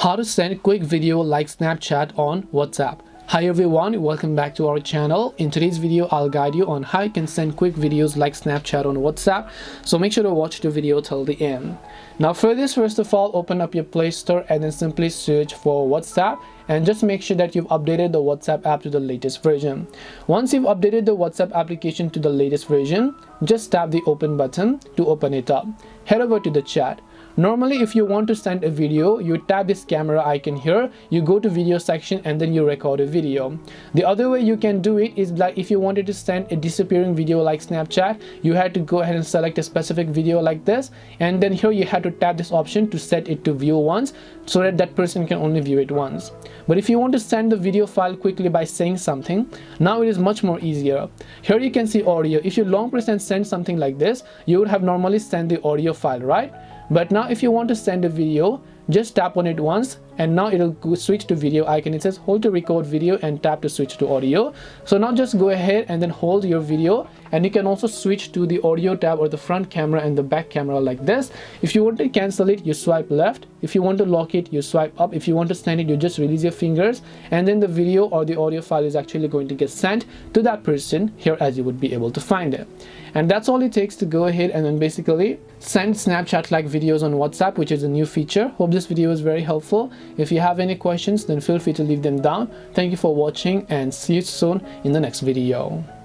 How to send quick video like Snapchat on WhatsApp. Hi everyone, welcome back to our channel. In today's video I'll guide you on how you can send quick videos like Snapchat on WhatsApp, so make sure to watch the video till the end. Now for this, first of all, open up your Play Store and then simply search for WhatsApp, and just make sure that you've updated the WhatsApp app to the latest version. Once you've updated the WhatsApp application to the latest version, just tap the open button to open it up. Head over to the chat. Normally, if you want to send a video, you tap this camera icon here, you go to video section and then you record a video. The other way you can do it is like if you wanted to send a disappearing video like Snapchat, you had to go ahead and select a specific video like this, and then here you had to tap this option to set it to view once, so that that person can only view it once. But if you want to send the video file quickly by saying something, now it is much more easier. Here you can see audio. If you long press and send something like this, you would have normally sent the audio file, right? But now if you want to send a video, just tap on it once and now it'll switch to video icon. It says hold to record video and tap to switch to audio. So now just go ahead and then hold your video, and you can also switch to the audio tab or the front camera and the back camera like this. If you want to cancel it, you swipe left. If you want to lock it, you swipe up. If you want to send it, you just release your fingers, and then the video or the audio file is actually going to get sent to that person here, as you would be able to find it. And that's all it takes to go ahead and then basically send Snapchat like videos on WhatsApp, which is a new feature. Hope this video was very helpful. If you have any questions, then feel free to leave them down. Thank you for watching and see you soon in the next video.